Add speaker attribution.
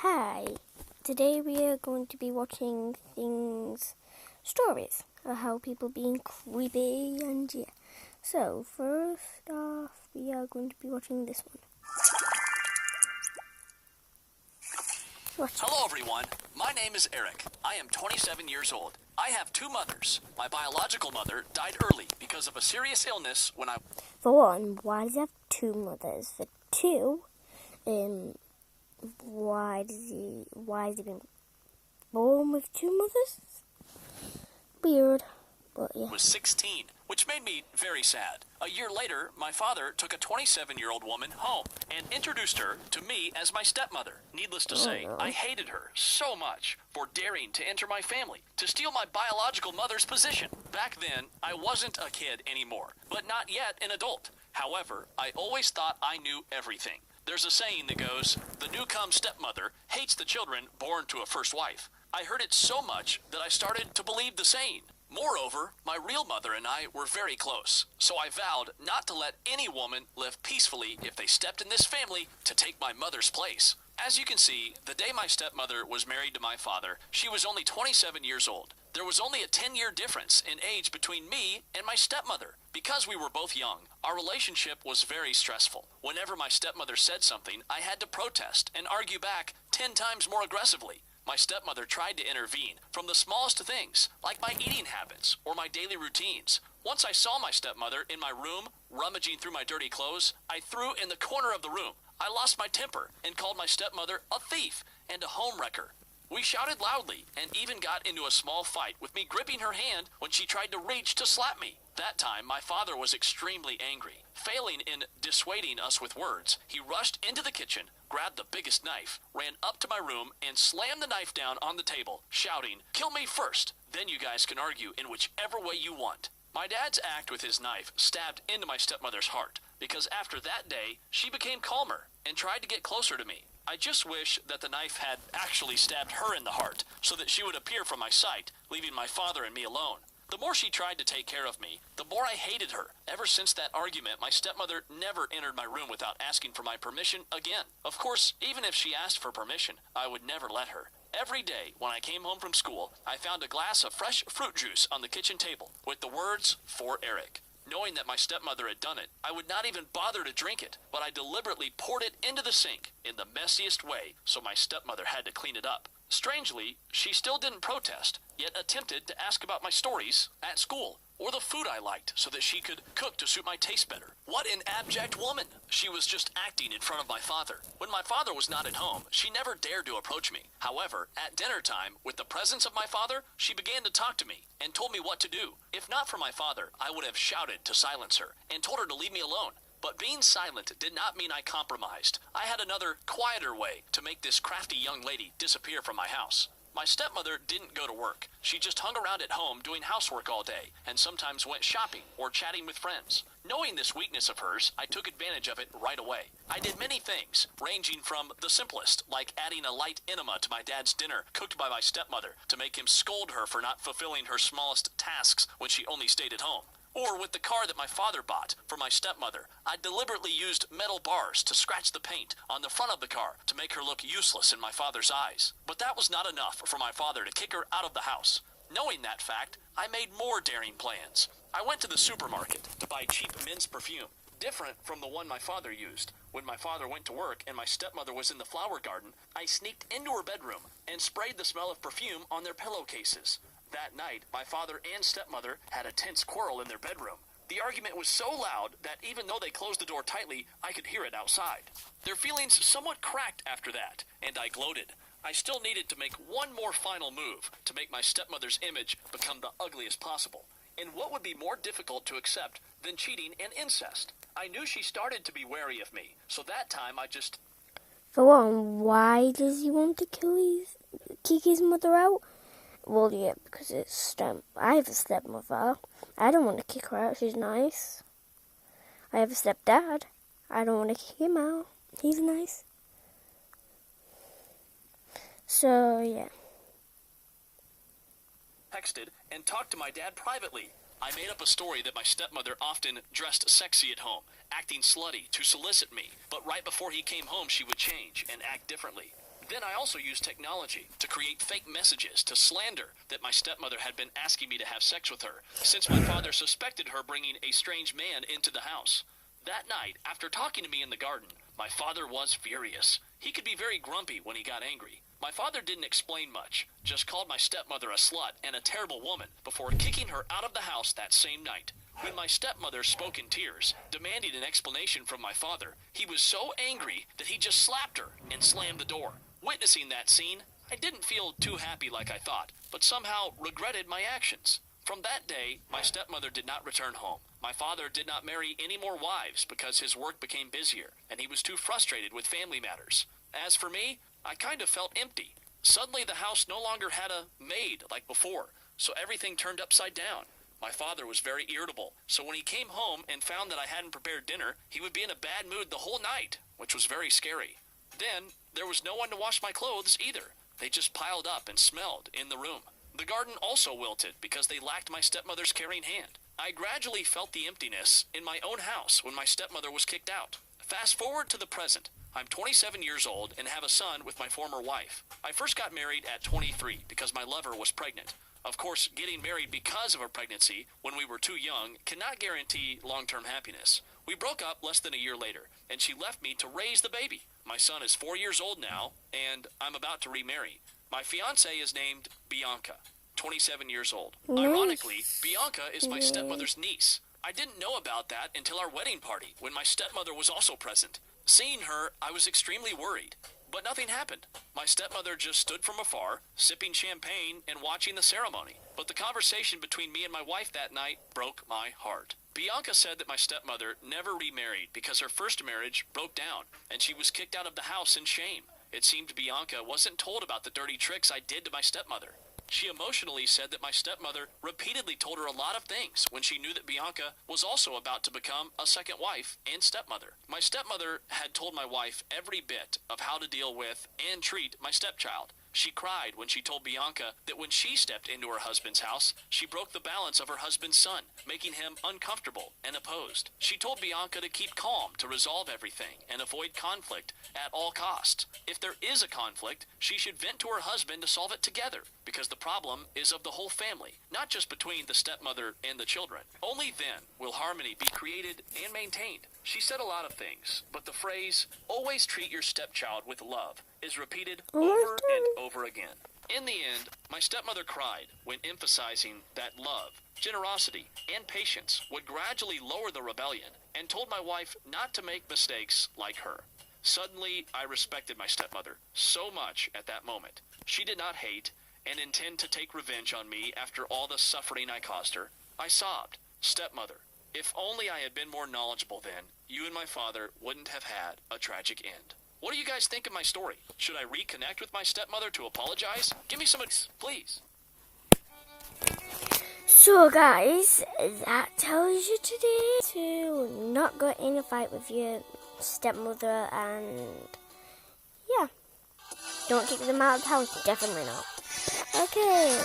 Speaker 1: Hi, today we are going to be watching stories of how people being creepy and yeah. So first off, we are going to be watching this one. Watch.
Speaker 2: Hello everyone, my name is Eric. I am 27 years old. I have two mothers. My biological mother died early because of a serious illness when I...
Speaker 1: For one, why does he have two mothers? For two, why is he been born with two mothers? Weird, but yeah.
Speaker 2: was 16, which made me very sad. A year later, my father took a 27-year-old woman home and introduced her to me as my stepmother. Needless to say, I hated her so much for daring to enter my family, to steal my biological mother's position. Back then, I wasn't a kid anymore, but not yet an adult. However, I always thought I knew everything. There's a saying that goes, the new-come stepmother hates the children born to a first wife. I heard it so much that I started to believe the saying. Moreover, my real mother and I were very close, so I vowed not to let any woman live peacefully if they stepped in this family to take my mother's place. As you can see, the day my stepmother was married to my father, she was only 27 years old. There was only a 10-year difference in age between me and my stepmother. Because we were both young, our relationship was very stressful. Whenever my stepmother said something, I had to protest and argue back 10 times more aggressively. My stepmother tried to intervene from the smallest things, like my eating habits or my daily routines. Once I saw my stepmother in my room, rummaging through my dirty clothes, I threw in the corner of the room. I lost my temper and called my stepmother a thief and a homewrecker. We shouted loudly and even got into a small fight with me gripping her hand when she tried to reach to slap me. That time, my father was extremely angry. Failing in dissuading us with words, he rushed into the kitchen, grabbed the biggest knife, ran up to my room, and slammed the knife down on the table, shouting, "Kill me first, then you guys can argue in whichever way you want." My dad's act with his knife stabbed into my stepmother's heart, because after that day, she became calmer and tried to get closer to me. I just wish that the knife had actually stabbed her in the heart, so that she would appear from my sight, leaving my father and me alone. The more she tried to take care of me, the more I hated her. Ever since that argument, my stepmother never entered my room without asking for my permission again. Of course, even if she asked for permission, I would never let her. Every day, when I came home from school, I found a glass of fresh fruit juice on the kitchen table with the words, "For Eric." Knowing that my stepmother had done it, I would not even bother to drink it, but I deliberately poured it into the sink in the messiest way, so my stepmother had to clean it up. Strangely, she still didn't protest, yet attempted to ask about my stories at school, or the food I liked, so that she could cook to suit my taste better. What an abject woman! She was just acting in front of my father. When my father was not at home, she never dared to approach me. However, at dinner time, with the presence of my father, she began to talk to me and told me what to do. If not for my father, I would have shouted to silence her and told her to leave me alone. But being silent did not mean I compromised. I had another, quieter way to make this crafty young lady disappear from my house. My stepmother didn't go to work. She just hung around at home doing housework all day, and sometimes went shopping or chatting with friends. Knowing this weakness of hers, I took advantage of it right away. I did many things, ranging from the simplest, like adding a light enema to my dad's dinner cooked by my stepmother to make him scold her for not fulfilling her smallest tasks when she only stayed at home. Or with the car that my father bought for my stepmother, I deliberately used metal bars to scratch the paint on the front of the car to make her look useless in my father's eyes. But that was not enough for my father to kick her out of the house. Knowing that fact, I made more daring plans. I went to the supermarket to buy cheap men's perfume, different from the one my father used. When my father went to work and my stepmother was in the flower garden, I sneaked into her bedroom and sprayed the smell of perfume on their pillowcases. That night, my father and stepmother had a tense quarrel in their bedroom. The argument was so loud that even though they closed the door tightly, I could hear it outside. Their feelings somewhat cracked after that, and I gloated. I still needed to make one more final move to make my stepmother's image become the ugliest possible. And what would be more difficult to accept than cheating and incest? I knew she started to be wary of me, so that time I just...
Speaker 1: For one, why does he want to kick his mother out? Well, yeah, because I have a stepmother. I don't want to kick her out. She's nice. I have a stepdad. I don't want to kick him out. He's nice. So, yeah.
Speaker 2: Texted and talked to my dad privately. I made up a story that my stepmother often dressed sexy at home, acting slutty to solicit me, but right before he came home she would change and act differently. Then I also used technology to create fake messages to slander that my stepmother had been asking me to have sex with her, since my father suspected her bringing a strange man into the house. That night, after talking to me in the garden, my father was furious. He could be very grumpy when he got angry. My father didn't explain much, just called my stepmother a slut and a terrible woman before kicking her out of the house that same night. When my stepmother spoke in tears, demanding an explanation from my father, he was so angry that he just slapped her and slammed the door. Witnessing that scene, I didn't feel too happy like I thought, but somehow regretted my actions. From that day, my stepmother did not return home. My father did not marry any more wives because his work became busier, and he was too frustrated with family matters. As for me, I kind of felt empty. Suddenly the house no longer had a maid like before, so everything turned upside down. My father was very irritable, so when he came home and found that I hadn't prepared dinner, he would be in a bad mood the whole night, which was very scary. Then, there was no one to wash my clothes either. They just piled up and smelled in the room. The garden also wilted because they lacked my stepmother's caring hand. I gradually felt the emptiness in my own house when my stepmother was kicked out. Fast forward to the present. I'm 27 years old and have a son with my former wife. I first got married at 23 because my lover was pregnant. Of course, getting married because of a pregnancy when we were too young cannot guarantee long-term happiness. We broke up less than a year later, and she left me to raise the baby. My son is 4 years old now, and I'm about to remarry. My fiancée is named Bianca, 27 years old.
Speaker 1: Nice.
Speaker 2: Ironically, Bianca is my stepmother's niece. I didn't know about that until our wedding party, when my stepmother was also present. Seeing her, I was extremely worried. But nothing happened. My stepmother just stood from afar, sipping champagne and watching the ceremony. But the conversation between me and my wife that night broke my heart. Bianca said that my stepmother never remarried because her first marriage broke down, and she was kicked out of the house in shame. It seemed Bianca wasn't told about the dirty tricks I did to my stepmother. She emotionally said that my stepmother repeatedly told her a lot of things when she knew that Bianca was also about to become a second wife and stepmother. My stepmother had told my wife every bit of how to deal with and treat my stepchild. She cried when she told Bianca that when she stepped into her husband's house, she broke the balance of her husband's son, making him uncomfortable and opposed. She told Bianca to keep calm to resolve everything and avoid conflict at all costs. If there is a conflict, she should vent to her husband to solve it together, because the problem is of the whole family, not just between the stepmother and the children. Only then will harmony be created and maintained. She said a lot of things, but the phrase, "always treat your stepchild with love," is repeated over and over again. In the end, my stepmother cried when emphasizing that love, generosity, and patience would gradually lower the rebellion, and told my wife not to make mistakes like her. Suddenly, I respected my stepmother so much at that moment. She did not hate and intend to take revenge on me after all the suffering I caused her. I sobbed, "Stepmother, if only I had been more knowledgeable then, you and my father wouldn't have had a tragic end." What do you guys think of my story? Should I reconnect with my stepmother to apologize? Give me some advice, please.
Speaker 1: So guys, that tells you today to not go in a fight with your stepmother, and yeah, don't kick them out of the house, definitely not. Okay.